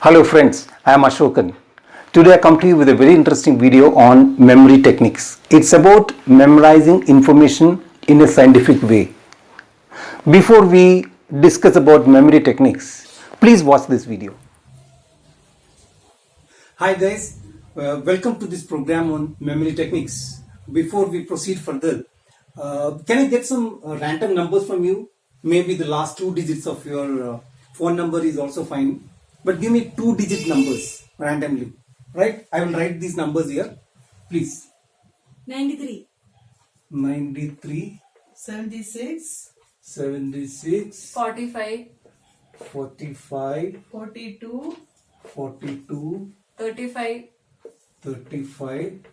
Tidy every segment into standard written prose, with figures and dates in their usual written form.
Hello friends, I am Ashokan. Today I come to you with a very interesting video on memory techniques. It's about memorizing information in a scientific way. Before we discuss about memory techniques, please watch this video. Hi guys, welcome to this program on memory techniques. Before we proceed further, can I get some random numbers from you? Maybe the last two digits of your phone number is also fine. But give me 2-digit numbers randomly. Right? I will write these numbers here. Please. 93. 93. 76. 76. 45. 45. 42. 42. 35. 35.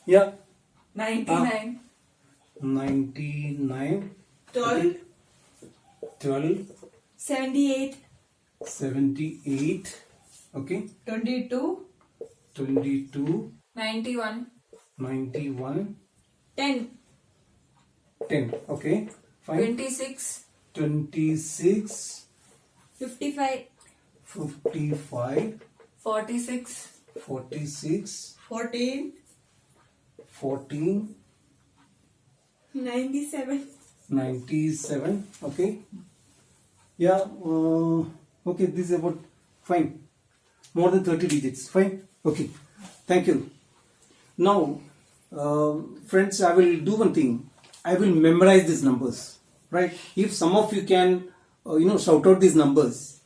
Yeah. 99. 99. 12. 12. 78. 78. Okay. 22. 22. 91. 91. 10. 10. Okay. Fine. 26. 26. 55. 55. 46. 46. 14. 14. 97. 97. Okay. Yeah. Okay. This is about fine. More than 30 digits. Fine. Okay. Thank you. Now, friends, I will do one thing. I will memorize these numbers. Right. If some of you can, shout out these numbers.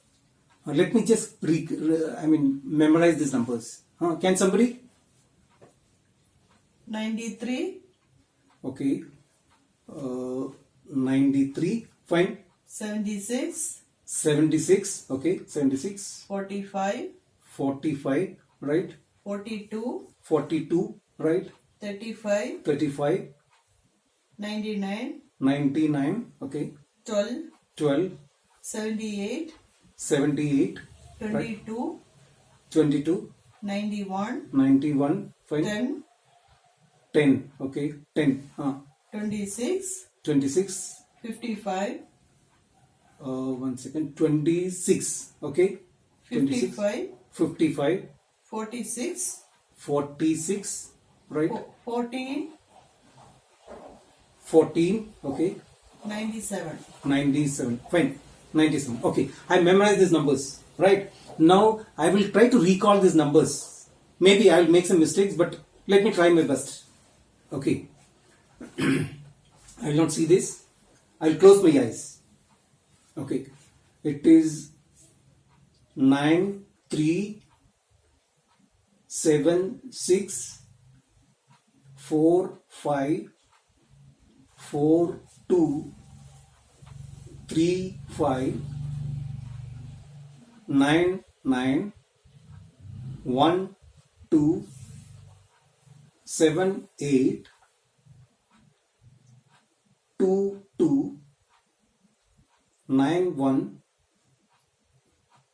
Let me just memorize these numbers. Can somebody? 93. Okay. 93. Fine. 76. 76. Okay. 76. 45. 45. Right. 42. 42. Right. 35. 35. 99. 99. Okay. 12. 12. 78. 78. 22. 22. 91. 91. Fine. 10. 10. Okay. 10. 26. 26. 55. 1 second. 26. Okay. 55. 55. 46. 46. Right. 14. 14. Okay. 97. 97. Fine. 97. Okay. I memorized these numbers. Right. Now I will try to recall these numbers. Maybe I will make some mistakes, but let me try my best. Okay. I will not see this. I will close my eyes. Okay. It is 9, 3, 7, 6, 4, 5, 4, 2, 3, 5, 9, 9, 1, 2, 7, 8, 2, 2, 9, 1,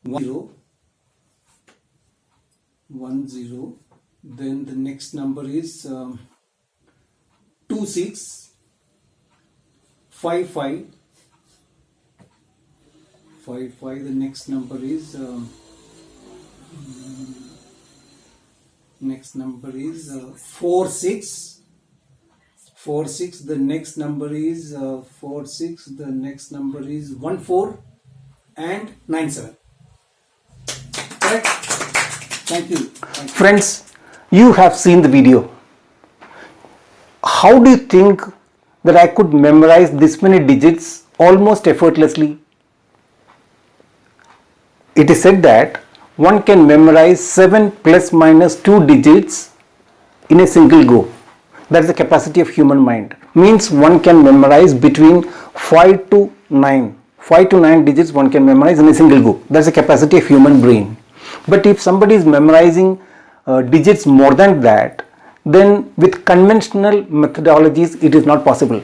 0, 1, 0. Then the next number is 2, 6, 5, 5, 5, 5. The next number is 4, 6, 4, 6. The next number is 4, 6. The next number is 1, 4 and 9, 7. Correct? Thank you. Friends, you have seen the video. How do you think that I could memorize this many digits almost effortlessly? It is said that one can memorize 7 plus minus 2 digits in a single go. That is the capacity of human mind. Means one can memorize between 5 to 9. 5 to 9 digits one can memorize in a single go. That's the capacity of human brain. But if somebody is memorizing digits more than that, then with conventional methodologies it is not possible.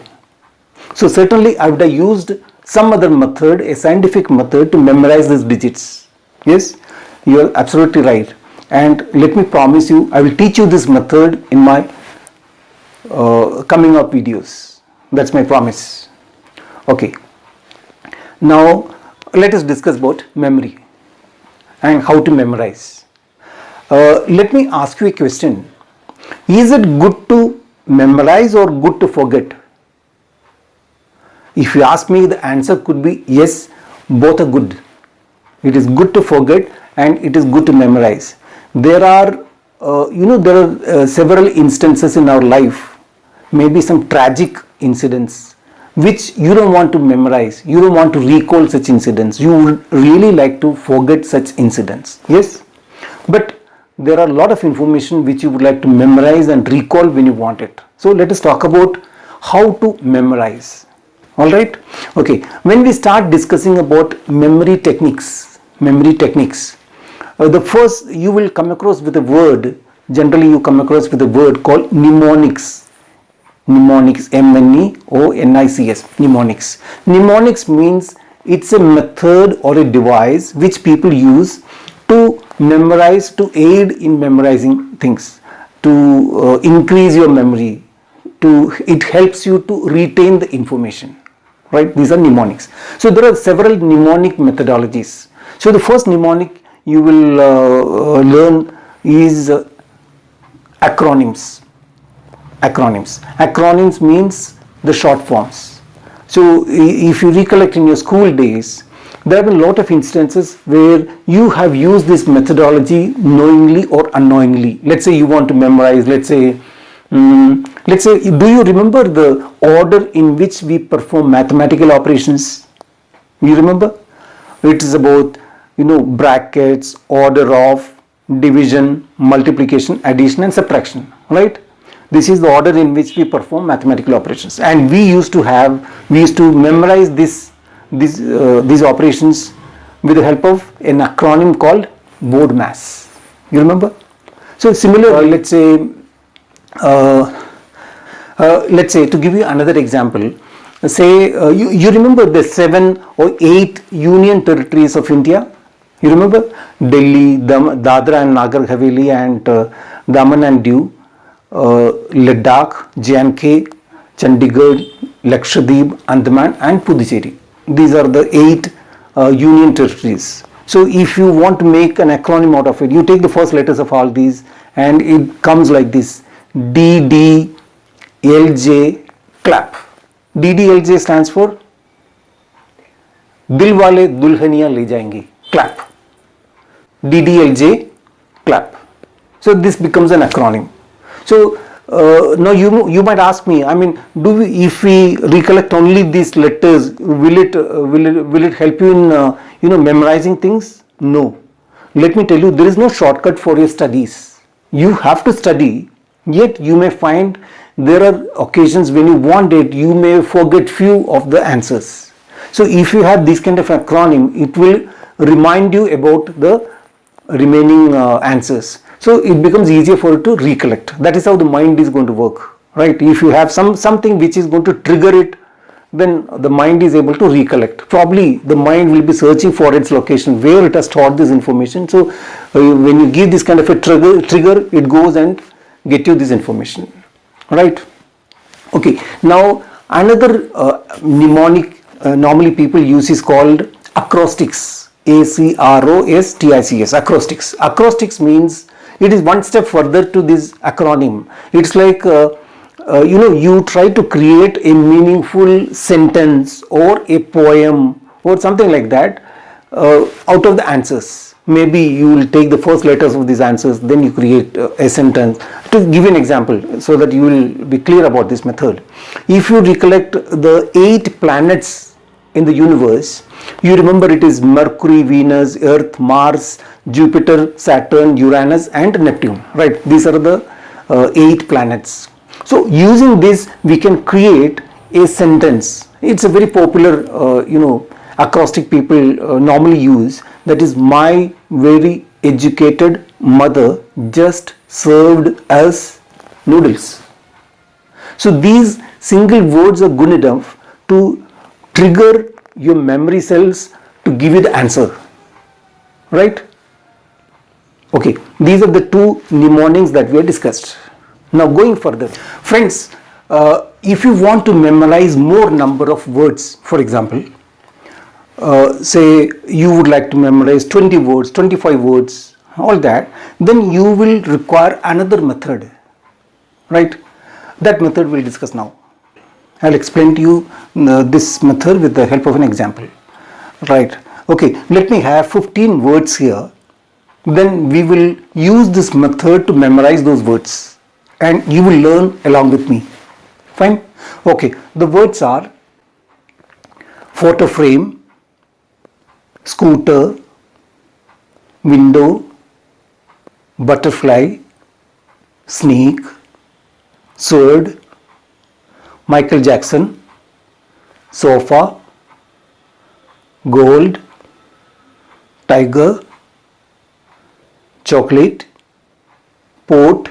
So certainly I would have used some other method, a scientific method to memorize these digits. Yes, you are absolutely right. And let me promise you, I will teach you this method in my coming up videos. That's my promise. Okay. Now let us discuss about memory. and how to memorize. Let me ask you a question. Is it good to memorize or good to forget? If you ask me, the answer could be yes, both are good. It is good to forget and it is good to memorize. There are several instances in our life, maybe some tragic incidents which you don't want to memorize, you don't want to recall such incidents, you would really like to forget such incidents. Yes, but there are a lot of information which you would like to memorize and recall when you want it. So let us talk about how to memorize. All right. Okay. When we start discussing about memory techniques, the first you will come across with a word. Generally, you come across with a word called mnemonics. Mnemonics, M-N-E-O-N-I-C-S. Mnemonics. Mnemonics means it's a method or a device which people use to memorize, to aid in memorizing things, to increase your memory. It helps you to retain the information. Right? These are mnemonics. So there are several mnemonic methodologies. So the first mnemonic you will learn is acronyms. Acronyms means the short forms. So if you recollect in your school days, there have been a lot of instances where you have used this methodology knowingly or unknowingly. Let's say you want to memorize, let's say, do you remember the order in which we perform mathematical operations? You remember? It is about, brackets, order of, division, multiplication, addition and subtraction, right? This is the order in which we perform mathematical operations. And we used to memorize these operations with the help of an acronym called BODMAS. You remember? So similarly, let's say to give you another example, say you remember the 7 or 8 union territories of India? You remember? Delhi, Dadra and Nagar Haveli and Daman and Diu, Ladakh, J&K, Chandigarh, Lakshadweep, Andaman and Puducherry. These are the 8 union territories. So if you want to make an acronym out of it, you take the first letters of all these and it comes like this: DDLJ clap. DDLJ stands for Dil Wale Dulhaniya Le Jayenge, clap. DDLJ clap. So this becomes an acronym. So now you might ask me, if we recollect only these letters, will it help you in memorizing things? No. Let me tell you, there is no shortcut for your studies. You have to study, yet you may find there are occasions when you want it, you may forget few of the answers. So if you have this kind of acronym, it will remind you about the remaining answers. So it becomes easier for you to recollect. That is how the mind is going to work, right? If you have something which is going to trigger it, then the mind is able to recollect. Probably the mind will be searching for its location where it has stored this information. So when you give this kind of a trigger, it goes and get you this information, right? Okay. Now another mnemonic normally people use is called acrostics. ACROSTICS. Acrostics. Acrostics means it is one step further to this acronym. It's like you try to create a meaningful sentence or a poem or something like that out of the answers. Maybe you will take the first letters of these answers, then you create a sentence. To give an example so that you will be clear about this method. If you recollect the 8 planets in the universe, you remember it is Mercury, Venus, Earth, Mars, Jupiter, Saturn, Uranus and Neptune, right? These are the 8 planets. So using this we can create a sentence. It's a very popular acrostic people normally use, that is, my very educated mother just served us noodles. So these single words are good enough to trigger your memory cells to give you the answer, right? Okay, these are the 2 mnemonics that we have discussed. Now going further, friends, if you want to memorize more number of words, for example, say you would like to memorize 20 words, 25 words, all that, then you will require another method, right? That method we'll discuss now. I'll explain to you this method with the help of an example, right? Okay, let me have 15 words here. Then we will use this method to memorize those words and you will learn along with me. Fine? Okay, the words are photo frame, scooter, window, butterfly, snake, sword, Michael Jackson, sofa, gold, tiger, chocolate, port,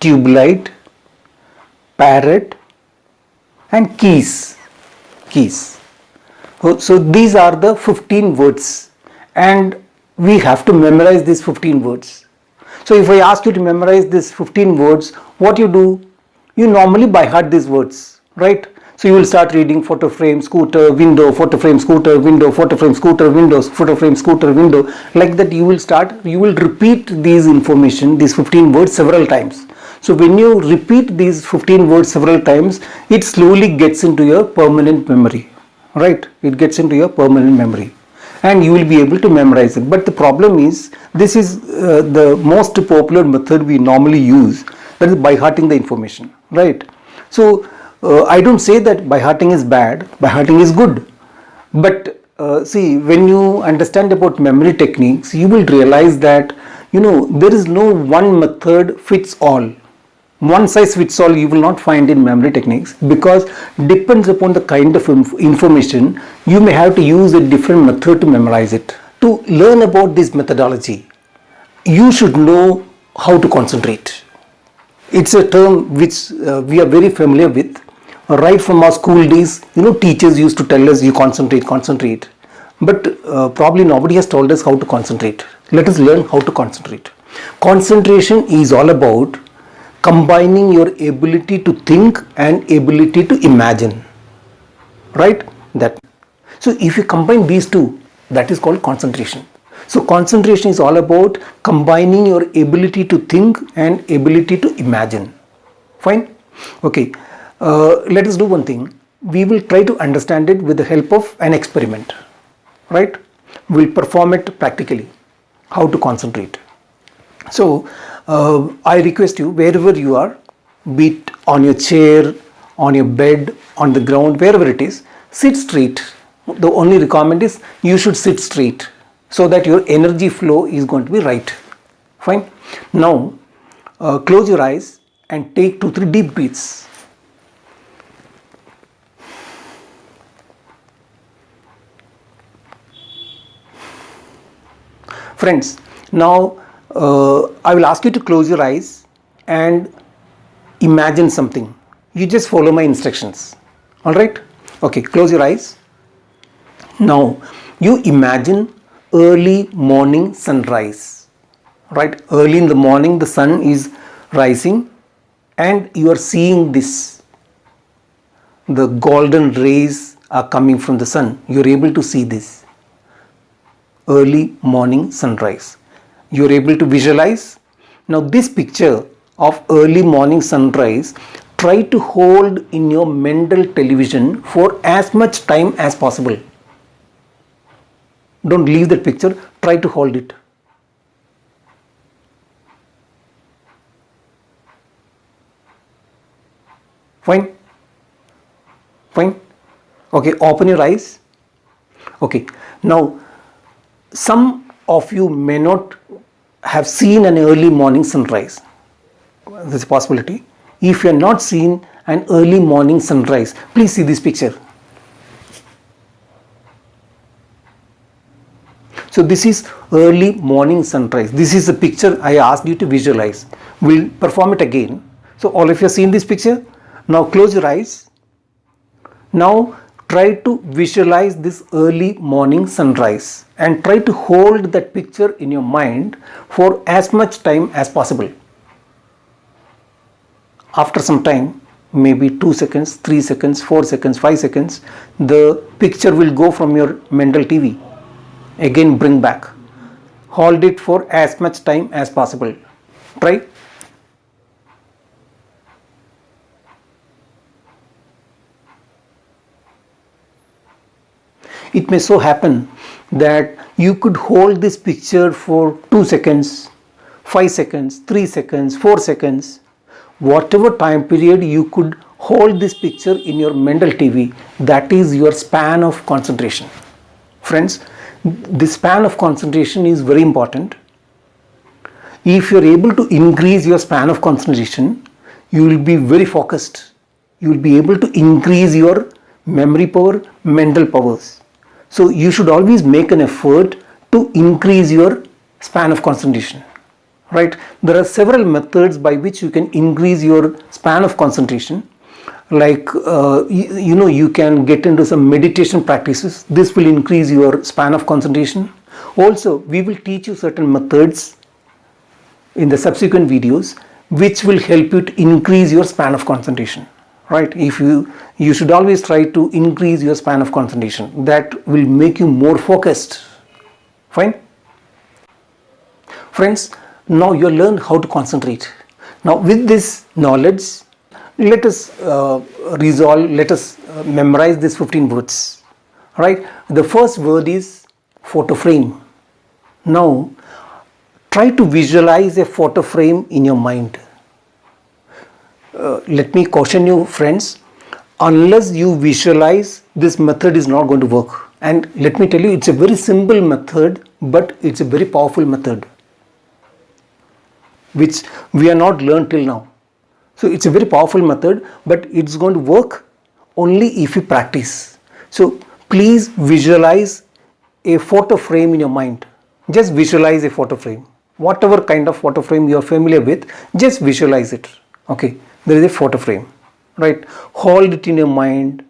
tube light, parrot and keys. So these are the 15 words and we have to memorize these 15 words. So if I ask you to memorize these 15 words, what you do? You normally by heart these words, right? So you will start reading photo frame, scooter, window, photo frame, scooter, window, photo frame, scooter, windows, photo frame, scooter, window. Like that you will repeat these information, these 15 words several times. So when you repeat these 15 words several times, it slowly gets into your permanent memory, right? It gets into your permanent memory and you will be able to memorize it. But the problem is, this is the most popular method we normally use, that is by hearting the information, right? So I don't say that by hearting is bad, by hearting is good. But see, when you understand about memory techniques, you will realize that, there is no one method fits all. One size fits all you will not find in memory techniques, because depends upon the kind of information, you may have to use a different method to memorize it. To learn about this methodology, you should know how to concentrate. It's a term which we are very familiar with. Right from our school days, teachers used to tell us, you concentrate. But probably nobody has told us how to concentrate. Let us learn how to concentrate. Concentration is all about combining your ability to think and ability to imagine, right? So if you combine these two, that is called concentration. So concentration is all about combining your ability to think and ability to imagine. Fine? Okay, let us do one thing. We will try to understand it with the help of an experiment, right? We'll perform it practically, how to concentrate. So I request you, wherever you are, be it on your chair, on your bed, on the ground, wherever it is, sit straight. The only requirement is you should sit straight so that your energy flow is going to be right. Fine. Now close your eyes and take 2-3 deep breaths. Friends, now I will ask you to close your eyes and imagine something. You just follow my instructions. Alright? Okay, close your eyes. Now, you imagine early morning sunrise. Right? Early in the morning, the sun is rising and you are seeing this. The golden rays are coming from the sun. You are able to see this. Early morning sunrise. You are able to visualize. Now this picture of early morning sunrise, try to hold in your mental television for as much time as possible. Don't leave that picture, try to hold it. Fine? Fine? Okay, open your eyes. Okay, now some of you may not have seen an early morning sunrise. There's a possibility. If you have not seen an early morning sunrise, please see this picture. So this is early morning sunrise. This is the picture I asked you to visualize. We'll perform it again. So all of you have seen this picture. Now close your eyes. Now try to visualize this early morning sunrise and try to hold that picture in your mind for as much time as possible. After some time, maybe 2 seconds, 3 seconds, 4 seconds, 5 seconds, the picture will go from your mental TV. Again bring back. Hold it for as much time as possible. Try. It may so happen that you could hold this picture for 2 seconds, 5 seconds, 3 seconds, 4 seconds, whatever time period you could hold this picture in your mental TV, that is your span of concentration. Friends, the span of concentration is very important. If you are able to increase your span of concentration, you will be very focused. You will be able to increase your memory power, mental powers. So you should always make an effort to increase your span of concentration. Right? There are several methods by which you can increase your span of concentration. Like you can get into some meditation practices. This will increase your span of concentration. Also, we will teach you certain methods in the subsequent videos which will help you to increase your span of concentration. Right? If you should always try to increase your span of concentration. That will make you more focused. Fine? Friends, now you learn how to concentrate. Now with this knowledge, let us memorize these 15 words. Right? The first word is photo frame. Now try to visualize a photo frame in your mind. Let me caution you, friends, unless you visualize, this method is not going to work. And let me tell you, it's a very simple method, but it's a very powerful method which we have not learned till now. So it's a very powerful method, but it's going to work only if you practice. So please visualize a photo frame in your mind. Just visualize a photo frame. Whatever kind of photo frame you are familiar with, just visualize it. Okay, there is a photo frame. Right? Hold it in your mind.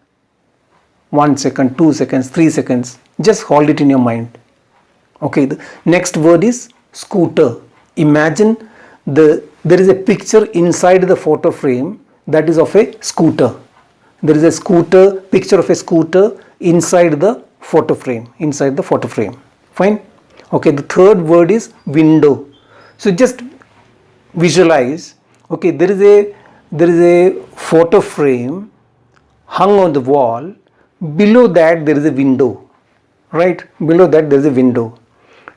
1 second, 2 seconds, 3 seconds. Just hold it in your mind. Okay, the next word is scooter. Imagine there is a picture inside the photo frame that is of a scooter. There is a scooter, picture of a scooter inside the photo frame. Fine? Okay, the third word is window. So just visualize. Okay, there is a photo frame hung on the wall. Below that there is a window. Right? Below that there is a window.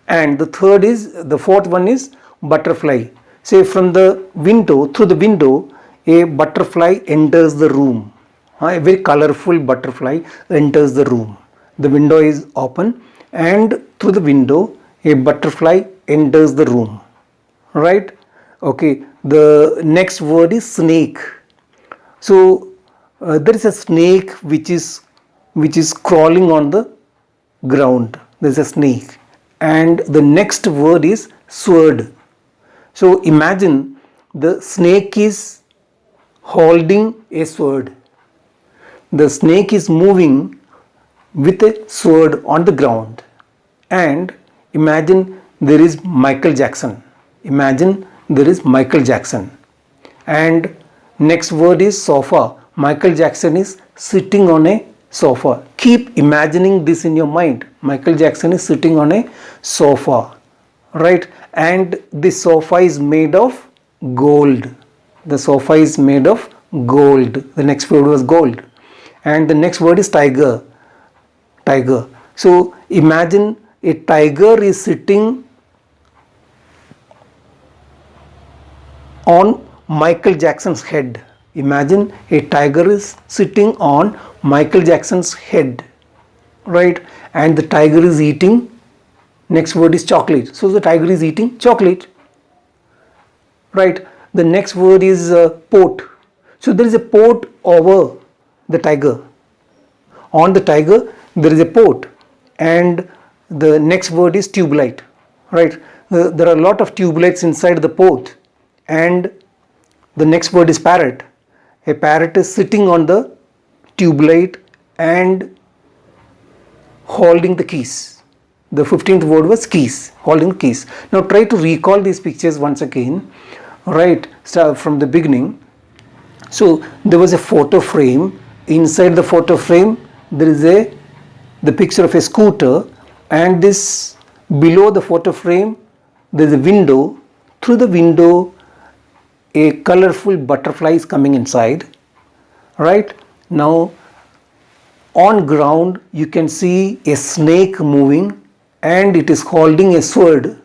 And the fourth one is butterfly. Say from the window, through the window, a butterfly enters the room. A very colorful butterfly enters the room. The window is open and through the window, a butterfly enters the room. Right? Okay. The next word is snake. So there is a snake which is crawling on the ground. There is a snake. And the next word is sword. So imagine the snake is holding a sword. The snake is moving with a sword on the ground. And imagine there is Michael Jackson. And next word is sofa. Michael Jackson is sitting on a sofa. Keep imagining this in your mind. Michael Jackson is sitting on a sofa. Right? And this sofa is made of gold. The next word was gold. And the next word is tiger. So imagine a tiger is sitting on Michael Jackson's head. Imagine a tiger is sitting on Michael Jackson's head. Right? And the tiger is eating. Next word is chocolate. So the tiger is eating chocolate. Right? The next word is pot. So there is a pot over the tiger. On the tiger there is a pot. And the next word is tube light. Right? There are a lot of tube lights inside the pot. And the next word is parrot. A parrot is sitting on the tube light and holding the keys. The 15th word was keys, holding keys. Now try to recall these pictures once again. Right, start from the beginning. So there was a photo frame. Inside the photo frame there is the picture of a scooter, and this below the photo frame there is a window. Through the window a colorful butterfly is coming inside. Right now on ground you can see a snake moving, and it is holding a sword,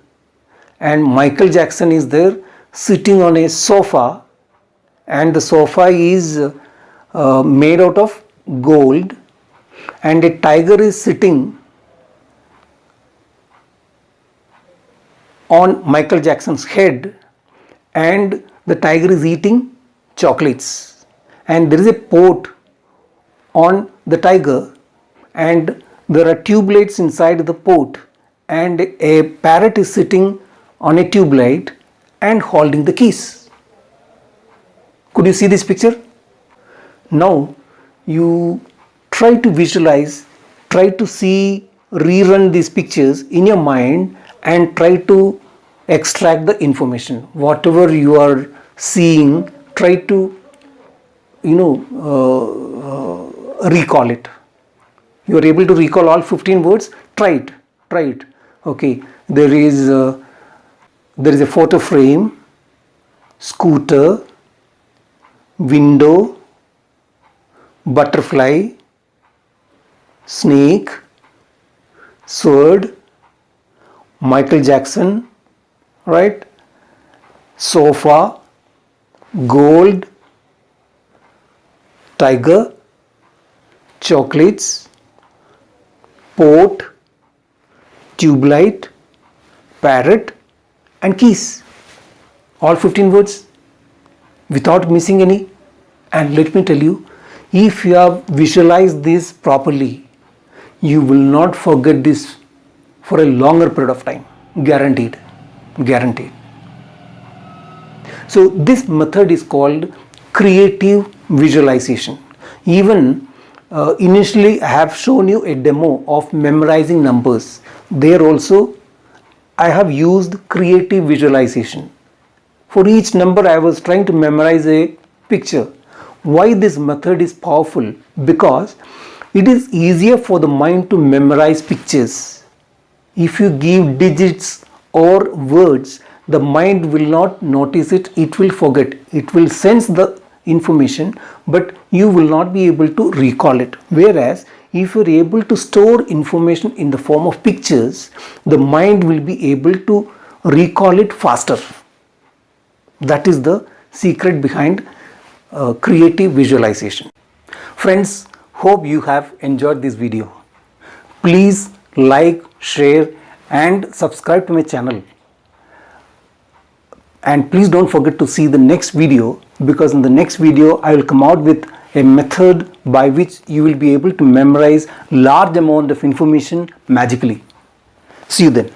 and Michael Jackson is there sitting on a sofa, and the sofa is made out of gold, and a tiger is sitting on Michael Jackson's head, and the tiger is eating chocolates, and there is a pot on the tiger, and there are tube lights inside the pot, and a parrot is sitting on a tube light and holding the keys. Could you see this picture? Now you try to visualize, try to see, rerun these pictures in your mind and try to extract the information. Whatever you are seeing, try to recall it. You are able to recall all 15 words? Try it. Okay, there is a photo frame, scooter, window, butterfly, snake, sword, Michael Jackson, right? Sofa, gold, tiger, chocolates, pot, tube light, parrot and keys. All 15 words without missing any. And let me tell you, if you have visualized this properly, you will not forget this for a longer period of time. Guaranteed. So this method is called creative visualization. Even initially I have shown you a demo of memorizing numbers. There also I have used creative visualization. For each number I was trying to memorize a picture. Why this method is powerful? Because it is easier for the mind to memorize pictures. If you give digits or words, the mind will not notice it, it will forget. It will sense the information, but you will not be able to recall it. Whereas if you are able to store information in the form of pictures, the mind will be able to recall it faster. That is the secret behind creative visualization. Friends, hope you have enjoyed this video. Please like, share and subscribe to my channel. And please don't forget to see the next video, because in the next video I will come out with a method by which you will be able to memorize large amount of information magically. See you then.